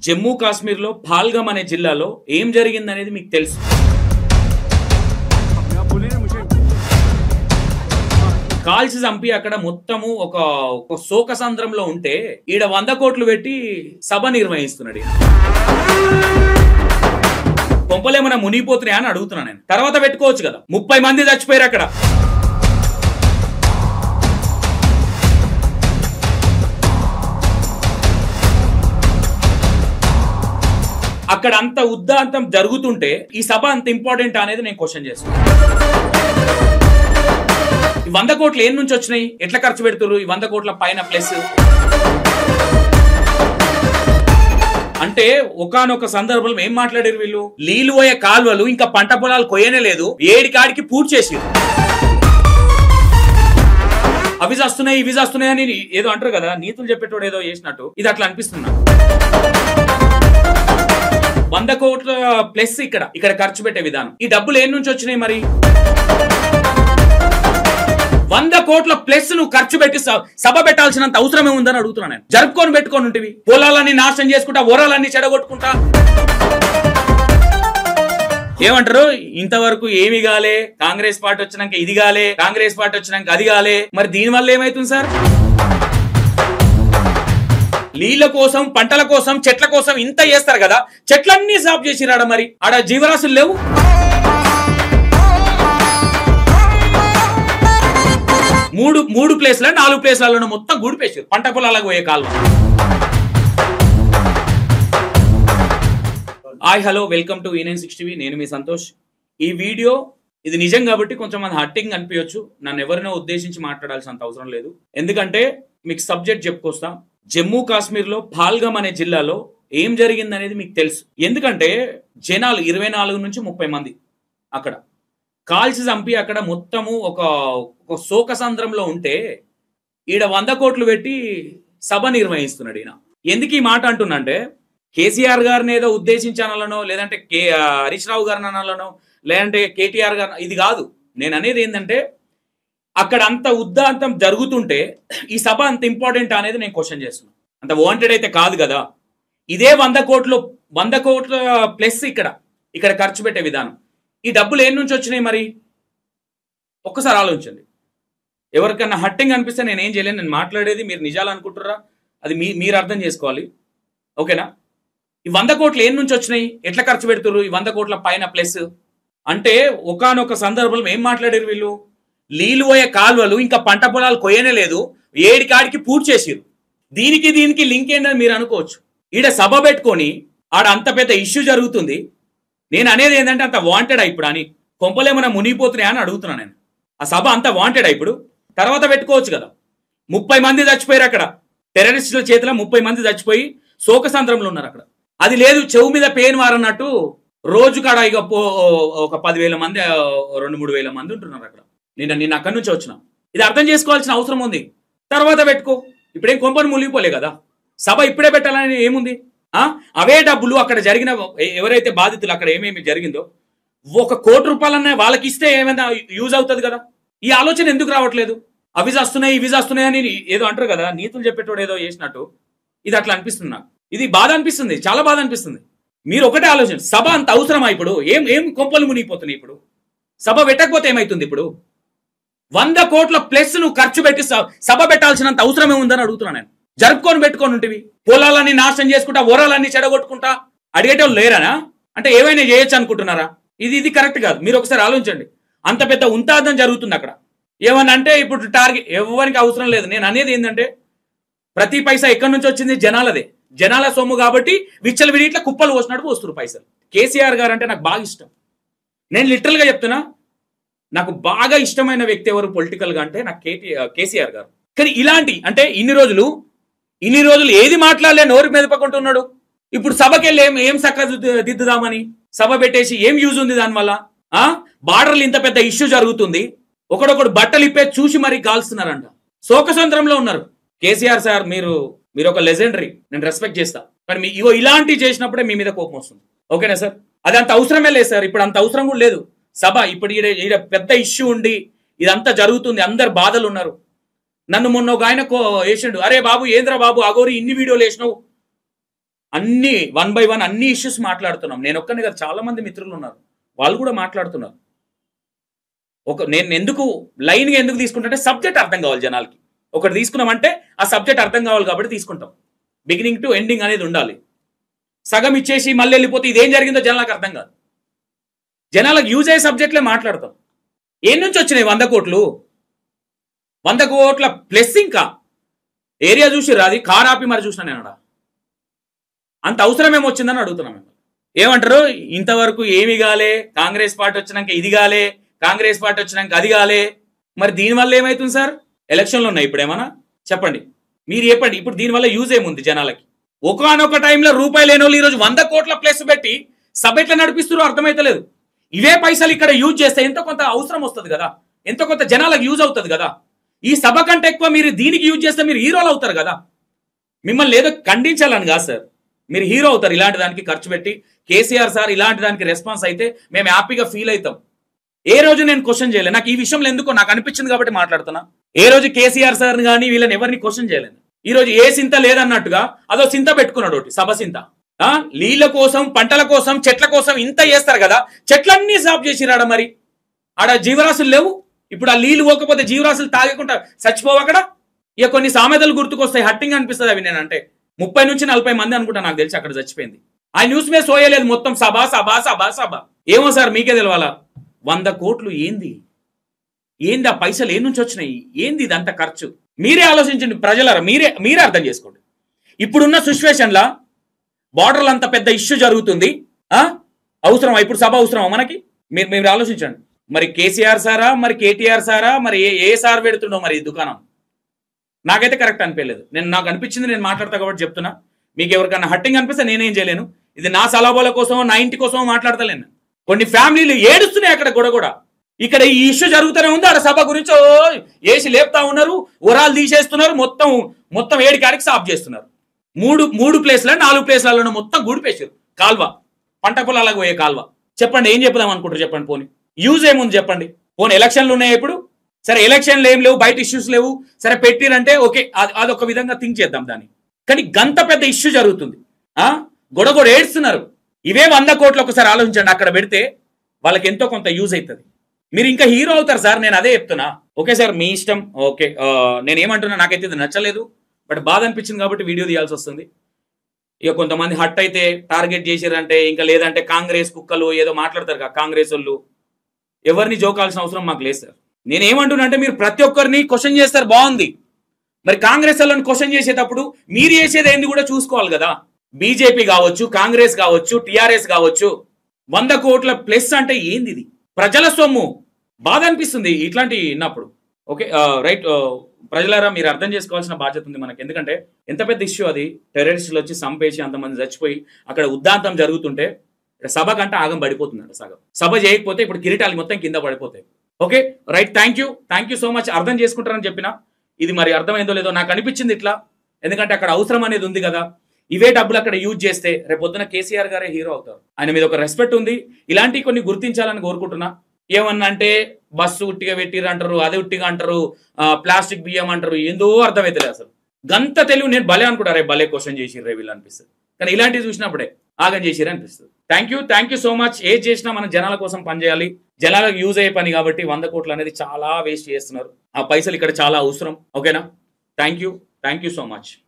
జమ్మూ కాశ్మీర్ లో పాల్గమ్ అనే జిల్లాలో ఏం జరిగిందనేది మీకు తెలుసు. కాల్చి చంపి అక్కడ మొత్తము ఒక శోకసంద్రంలో ఉంటే ఈడ 100 కోట్లు పెట్టి సభ నిర్వహిస్తున్నాడు. కొంపలేమన్నా మునిగిపోతున్నాయా అని అడుగుతున్నా నేను. తర్వాత పెట్టుకోవచ్చు కదా. 30 మంది చచ్చిపోయారు అక్కడ. అక్కడ అంత ఉద్దాంతం జరుగుతుంటే ఈ సభ అంత ఇంపార్టెంట్ అనేది నేను క్వశ్చన్ చేస్తున్నాను. 100 కోట్లు ఏం నుంచి వచ్చినాయి, ఎట్లా ఖర్చు పెడుతున్నారు? ఈ 100 కోట్ల పైన ప్లస్ అంటే ఒకానొక సందర్భంలో ఏం మాట్లాడారు వీళ్ళు? నీళ్లు పోయే కాలువలు ఇంకా పంట పొలాలు కొయ్యనే లేదు, ఏడికాడికి పూర్తి చేసి అవి వస్తున్నాయి ఇవి వస్తున్నాయి అని ఏదో అంటారు కదా, నీతులు చెప్పేటోడు ఏదో చేసినట్టు ఇది అట్లా అనిపిస్తున్నా. 100 కోట్ల ప్లస్ ఇక్కడ ఖర్చు పెట్టే విధానం, ఈ డబ్బులు ఏం నుంచి వచ్చినాయి మరి? 100 కోట్ల ప్లస్ నువ్వు ఖర్చు పెట్టి సభ పెట్టాల్సినంత అవసరమే ఉందని అడుగుతున్నా నేను. జరుపుకొని పెట్టుకొని ఉంటివి, పొలాలన్నీ నాశనం చేసుకుంటా, ఓరాలన్నీ చెడగొట్టుకుంటా. ఏమంటారు? ఇంతవరకు ఏమి కాలే, కాంగ్రెస్ పార్టీ వచ్చినాక ఇది కాలే, కాంగ్రెస్ పార్టీ వచ్చినాక అది కాలే. మరి దీని వల్ల ఏమైతుంది సార్? నీళ్ల కోసం, పంటల కోసం, చెట్ల కోసం ఇంత చేస్తారు కదా, చెట్లన్నీ సాఫ్ చేసిరాడ. మరి ఆడ జీవరాశులు లేవు. మూడు ప్లేస్ల 4 ప్లేస్లలో మొత్తం గూడిపేసారు పంట పొలాలకు పోయే కాలం. Hi hello, welcome to E960. నేను మీ సంతోష్. ఈ వీడియో ఇది నిజం కాబట్టి కొంచెం మంది హర్టింగ్ అనిపించచ్చు. నన్ను ఎవరినో ఉద్దేశించి మాట్లాడాల్సినంత అవసరం లేదు, ఎందుకంటే మీకు సబ్జెక్ట్ చెప్పుకొస్తా. జమ్మూ కాశ్మీర్ లో పాల్గమ్ అనే జిల్లాలో ఏం జరిగిందనేది మీకు తెలుసు. ఎందుకంటే జనాలు 24 నుంచి 30 మంది అక్కడ కాల్చి చంపి అక్కడ మొత్తము ఒక శోకసంద్రంలో ఉంటే ఈడ 100 కోట్లు పెట్టి సభ నిర్వహిస్తున్నాడు ఈయన. ఎందుకు ఈ మాట అంటున్నంటే, కేసీఆర్ గారిని ఏదో ఉద్దేశించానో, లేదంటే హరీష్ రావు గారిని అనాలనో, లేదంటే కేటీఆర్ గారు, ఇది కాదు. నేను అనేది ఏంటంటే, అక్కడ అంత ఉద్దాంతం జరుగుతుంటే ఈ సభ అంత ఇంపార్టెంట్ అనేది నేను క్వశ్చన్ చేస్తున్నాను. అంత వాంటెడ్ అయితే కాదు కదా. ఇదే 100 కోట్ల ప్లస్ ఇక్కడ ఖర్చు పెట్టే విధానం, ఈ డబ్బులు ఏం నుంచి వచ్చినాయి మరి? ఒక్కసారి ఆలోచించండి. ఎవరికన్నా హట్టింగ్ అనిపిస్తే నేను ఏం చేయలేను. నేను మాట్లాడేది మీరు నిజాలు అనుకుంటుర్రా, అది మీరు అర్థం చేసుకోవాలి. ఓకేనా? ఈ 100 కోట్లు ఏం నుంచి వచ్చినాయి, ఎట్లా ఖర్చు పెడుతున్నారు? ఈ 100 కోట్ల పైన ప్లస్ అంటే ఒకానొక సందర్భంలో ఏం మాట్లాడారు వీళ్ళు? నీళ్లు పోయే కాలువలు ఇంకా పంట పొలాలు కొయ్యనే లేదు, ఏడికాడికి పూర్తి చేసిరు. దీనికి లింక్ ఏంటని మీరు అనుకోవచ్చు. ఈడ సభ పెట్టుకొని ఆడ అంత పెద్ద ఇష్యూ జరుగుతుంది. నేను అనేది ఏంటంటే, అంత వాంటెడా ఇప్పుడు అని? కొంపలేమన్నా మునిగిపోతున్నాయా అని అడుగుతున్నా నేను. ఆ సభ అంత వాంటెడా ఇప్పుడు? తర్వాత పెట్టుకోవచ్చు కదా. 30 మంది చచ్చిపోయారు అక్కడ. టెర్రరిస్టుల చేతిలో 30 మంది చచ్చిపోయి శోకసంద్రంలో ఉన్నారు అక్కడ. అది లేదు, చెవు మీద పెయిన్ వారన్నట్టు రోజు కాడ ఇక ఒక 10,000 మంది 2-3 వేల మంది ఉంటున్నారు అక్కడ. నేను అక్కడి నుంచి వచ్చిన. ఇది అర్థం చేసుకోవాల్సిన అవసరం ఉంది. తర్వాత పెట్టుకో. ఇప్పుడేం కొంపను మునిగిపోలే కదా. సభ ఇప్పుడే పెట్టాలని ఏముంది? అవే డబ్బులు అక్కడ జరిగిన ఎవరైతే బాధితులు అక్కడ ఏమేమి జరిగిందో 1 కోటి రూపాయలన్నా వాళ్ళకి ఇస్తే ఏమైనా యూజ్ అవుతుంది కదా. ఈ ఆలోచన ఎందుకు రావట్లేదు? అవి వస్తున్నాయి ఇవి వస్తున్నాయి అని ఏదో అంటారు కదా, నీతులు చెప్పేటోడు ఏదో చేసినట్టు ఇది అట్లా అనిపిస్తుంది నాకు. ఇది బాధ అనిపిస్తుంది, చాలా బాధ అనిపిస్తుంది. మీరు ఒకటే ఆలోచన, సభ అంత అవసరమా ఇప్పుడు? ఏం కొంపలు మునిగిపోతున్నాయి ఇప్పుడు? సభ పెట్టకపోతే ఏమైతుంది ఇప్పుడు? 100 కోట్ల ప్లస్ నువ్వు ఖర్చు పెట్టి సభ పెట్టాల్సినంత అవసరమే ఉందని అడుగుతున్నా నేను. జరుపుకొని పెట్టుకొని ఉంటివి, పొలాలన్నీ నాశనం చేసుకుంటా, ఓరాలన్నీ చెడగొట్టుకుంటా. అడిగేటోళ్ళు లేరనా? అంటే ఏమైనా చేయొచ్చు అనుకుంటున్నారా? ఇది కరెక్ట్ కాదు. మీరు ఒకసారి ఆలోచించండి. అంత పెద్ద ఉంతాదం జరుగుతుంది అక్కడ. ఏమన్నా అంటే ఇప్పుడు టార్గెట్ ఎవరికి అవసరం లేదు. నేను అనేది ఏంటంటే, ప్రతి పైసా ఎక్కడి నుంచి వచ్చింది? జనాలదే, జనాల సొమ్ము కాబట్టి విచ్చలవిడి ఇట్లా కుప్పలు పోసినట్టు పోస్తున్నారు పైసలు. కేసీఆర్ గారు అంటే నాకు బాగా ఇష్టం. నేను లిటరల్ గా చెప్తున్నా, నాకు బాగా ఇష్టమైన వ్యక్తి ఎవరు పొలిటికల్ గా అంటే నాకు కేసీఆర్ గారు. కానీ ఇలాంటి అంటే ఇన్ని రోజులు ఏది మాట్లాడలే, నోరు మెదపకుంటున్నాడు. ఇప్పుడు సభకి వెళ్ళి ఏం దిద్దుదామని సభ పెట్టేసి ఏం యూజ్ ఉంది దానివల్ల? బార్డర్లు ఇంత పెద్ద ఇష్యూ జరుగుతుంది, ఒకడొకడు బట్టలు ఇప్పే చూసి మరీ కాల్స్తున్నారంట. శోకసంద్రంలో ఉన్నారు. కేసీఆర్ సార్, మీరు ఒక లెజెండరీ, నేను రెస్పెక్ట్ చేస్తా. కానీ ఇలాంటివి చేసినప్పుడే మీ మీద కోపం వస్తుంది. ఓకేనా సార్? అది అంత అవసరమే లేదు సార్. ఇప్పుడు అంత అవసరం కూడా లేదు సభ. ఇప్పుడు ఈడ పెద్ద ఇష్యూ ఉండి ఇదంతా జరుగుతుంది, అందరు బాధలు ఉన్నారు. నన్ను మొన్న ఒక ఆయన వేసిండు, అరే బాబు ఏంద్రా బాబు అగోరి ఇన్ని వీడియోలు వేసినావు, అన్ని 1 by 1 అన్ని ఇష్యూస్ మాట్లాడుతున్నాం. నేను ఒక్కనే కాదు, చాలా మంది మిత్రులు ఉన్నారు, వాళ్ళు కూడా మాట్లాడుతున్నారు. నేను ఎందుకు లైన్గా ఎందుకు తీసుకుంటే సబ్జెక్ట్ అర్థం కావాలి జనాలకి. ఒకటి తీసుకున్నామంటే ఆ సబ్జెక్ట్ అర్థం కావాలి కాబట్టి తీసుకుంటాం. బిగినింగ్ టు ఎండింగ్ అనేది ఉండాలి. సగం ఇచ్చేసి మళ్ళీ వెళ్ళిపోతే ఇదేం జరిగిందో జనాలకు అర్థం కాదు. జనాలకు యూజ్ అయ్యే సబ్జెక్ట్లే మాట్లాడతాం. ఏం నుంచి వచ్చినాయి 100 కోట్లు? 100 కోట్ల ప్లస్ ఇంకా ఏరియా చూసి రాది, కార్ ఆపి మరి చూసినా నేను. అంత అవసరం ఏమొచ్చిందని అడుగుతున్నాం మేము. ఏమంటారు, ఇంతవరకు ఏమి కాలే, కాంగ్రెస్ పార్టీ వచ్చినాక ఇది కాలే, కాంగ్రెస్ పార్టీ వచ్చినాక అది కాలే. మరి దీనివల్ల ఏమవుతుంది సార్? ఎలక్షన్లు ఉన్నాయి ఇప్పుడు, ఏమన్నా చెప్పండి, మీరు చెప్పండి. ఇప్పుడు దీనివల్ల యూజ్ ఏముంది జనాలకి? ఒకనొక టైంలో రూపాయలు లేని వాళ్ళు ఈరోజు 100 కోట్ల ప్లస్ పెట్టి సభ ఎట్లా నడిపిస్తారో అర్థమైతలేదు. ఇవే పైసలు ఇక్కడ యూజ్ చేస్తే ఎంతో కొంత అవసరం వస్తుంది కదా, ఎంతో కొంత జనాలకు యూజ్ అవుతుంది కదా. ఈ సభ కంటే ఎక్కువ మీరు దీనికి యూజ్ చేస్తే మీరు హీరోలు అవుతారు కదా. మిమ్మల్ని ఏదో ఖండించాలని కాదు సార్, మీరు హీరో అవుతారు ఇలాంటి దానికి ఖర్చు పెట్టి. కేసీఆర్ సార్ ఇలాంటి దానికి రెస్పాన్స్ అయితే మేము హ్యాపీగా ఫీల్ అవుతాం. ఏ రోజు నేను క్వశ్చన్ చేయలేదు. నాకు ఈ విషయంలో ఎందుకో నాకు అనిపించింది కాబట్టి మాట్లాడుతున్నా. ఏ రోజు కేసీఆర్ సార్ కానీ వీళ్ళని ఎవరిని క్వశ్చన్ చేయలేదు. ఈ రోజు ఏ సింత లేదన్నట్టుగా అదో సింత పెట్టుకున్నాడు ఒకటి, సభ సింత. నీళ్ళ కోసం, పంటల కోసం, చెట్ల కోసం ఇంత చేస్తారు కదా, చెట్లన్నీ సాఫ్ చేసిరాడ. మరి ఆడ జీవరాశులు లేవు. ఇప్పుడు ఆ నీళ్లు పోకపోతే జీవరాశులు తాగకుండా చచ్చిపోవు అక్కడ. ఇక కొన్ని సామెతలు గుర్తుకొస్తాయి, హట్టింగ్ అనిపిస్తుంది అవి. నేనంటే 30 నుంచి 40 మంది అనుకుంటా నాకు తెలిసి అక్కడ చచ్చిపోయింది. ఆ న్యూస్ మీద సోయలేదు, మొత్తం సభ సభ సభ సభ. ఏమో సార్ మీకే తెలవాలా. 100 కోట్లు ఏంది? ఏంది ఆ పైసలు ఏ నుంచి వచ్చినాయి? ఏంది ఇదంతా ఖర్చు? మీరే ఆలోచించండి ప్రజలారా, మీరే అర్థం చేసుకోండి. ఇప్పుడున్న సిచ్యువేషన్లా బార్డర్లు అంత పెద్ద ఇష్యూ జరుగుతుంది. అవసరమా ఇప్పుడు సభ? అవసరమా మనకి? మీరు ఆలోచించండి. మరి కేసీఆర్ సారా, మరి కేటీఆర్ సారా, మరి ఏ సార్ పెడుతుండో మరి ఈ దుకాణం? నాకైతే కరెక్ట్ అనిపించలేదు. నాకు అనిపించింది, నేను మాట్లాడతా కాబట్టి చెప్తున్నా. మీకు ఎవరికైనా హట్టింగ్ అనిపిస్తే నేనేం చేయలేను. ఇది నా సలాబాల కోసమో నా ఇంటి కోసమో మాట్లాడతలేను. కొన్ని ఫ్యామిలీలు ఏడుస్తున్నాయి అక్కడ కూడా. ఇక్కడ ఈ ఇష్యూ జరుగుతూనే ఉంది. ఆడ సభ గురించి ఏసి లేపుతా ఉన్నారు, ఉరాలు తీసేస్తున్నారు, మొత్తం 7 కాడికి సాఫ్ చేస్తున్నారు. 3 ప్లేస్ల 4 ప్లేస్లలో మొత్తం గూడిపేసారు. కాల్వ, పంట పొలాలకు పోయే కాల్వ. చెప్పండి, ఏం చెప్దాం అనుకుంటారు చెప్పండి? పోనీ యూజ్ ఏముంది చెప్పండి? పోనీ ఎలక్షన్లు ఉన్నాయి ఇప్పుడు, సరే ఎలక్షన్లు ఏం లేవు, బయట ఇష్యూస్ లేవు, సరే పెట్టిరంటే ఓకే, అదొక విధంగా థింక్ చేద్దాం దాన్ని. కానీ గంత పెద్ద ఇష్యూ జరుగుతుంది, గొడగొడ ఏడుస్తున్నారు. ఇవే 100 కోట్లు ఒకసారి ఆలోచించండి. అక్కడ పెడితే వాళ్ళకి ఎంతో కొంత యూజ్ అవుతుంది. మీరు ఇంకా హీరో అవుతారు సార్, నేను అదే చెప్తున్నా. ఓకే సార్, మీ ఇష్టం. ఓకే, నేను ఏమంటున్నా, నాకైతే ఇది నచ్చలేదు, బట్ బాధ అనిపించింది కాబట్టి వీడియో తీయాల్సి వస్తుంది. ఇక కొంతమంది హట్ అయితే టార్గెట్ చేసారంటే, ఇంకా లేదంటే కాంగ్రెస్ కుక్కలు ఏదో మాట్లాడతారు కదా కాంగ్రెస్ వాళ్ళు. ఎవరిని జోకాల్సిన అవసరం మాకు లేదు సార్. నేనేమంటున్నా అంటే, మీరు ప్రతి ఒక్కరిని క్వశ్చన్ చేస్తారు, బాగుంది. మరి కాంగ్రెస్ వాళ్ళని క్వశ్చన్ చేసేటప్పుడు మీరు చేసేది ఏంది కూడా చూసుకోవాలి కదా. బీజేపీ కావచ్చు, కాంగ్రెస్ కావచ్చు, టీఆర్ఎస్ కావచ్చు, 100 కోట్ల ప్లస్ అంటే ఏంది? ఇది ప్రజల సొమ్ము. బాధ అనిపిస్తుంది ఇట్లాంటి విన్నప్పుడు. ఓకే రైట్, ప్రజలారా మీరు అర్థం చేసుకోవాల్సిన బాధ్యత ఉంది మనకి. ఎందుకంటే ఎంత పెద్ద ఇష్యూ అది. టెర్రరిస్టులు వచ్చి సంపేసి అంతమంది చచ్చిపోయి అక్కడ ఉద్దాంతం జరుగుతుంటే సభ కంటే ఆగం పడిపోతుందంట సగం. సభ చేయకపోతే ఇప్పుడు కిరీటాలు మొత్తం కింద పడిపోతాయి. Okay right, thank you so much. అర్థం చేసుకుంటారని చెప్పినా, ఇది మరి అర్థమైందో లేదో నాకు అనిపించింది ఇట్లా. ఎందుకంటే అక్కడ అవసరం అనేది ఉంది కదా. ఇవే డబ్బులు అక్కడ యూజ్ చేస్తే రేపొద్దున కేసీఆర్ గారే హీరో అవుతారు. ఆయన మీద ఒక రెస్పెక్ట్ ఉంది. ఇలాంటివి కొన్ని గుర్తించాలని కోరుకుంటున్నా. ఏమన్నా అంటే బస్సు ఉట్టిగా పెట్టిరు అంటారు, అది ఉట్టిగా అంటారు, ప్లాస్టిక్ బియ్యం అంటారు, ఏందో అర్థమైతలేదు అసలు. గంత తెలివి నేను భలే అనుకుంటా, రే భలే క్వశ్చన్ చేసిర్రే వీళ్ళు అనిపిస్తుంది. కానీ ఇలాంటివి చూసినప్పుడే ఆగం చేసిరే అనిపిస్తుంది. Thank you so much. ఏది చేసినా మనం జనాల కోసం పనిచేయాలి. జనాలకు యూజ్ అయ్యే పని కాబట్టి 100 కోట్లు అనేది చాలా వేస్ట్ చేస్తున్నారు. ఆ పైసలు ఇక్కడ చాలా అవసరం. ఓకేనా? Thank you so much.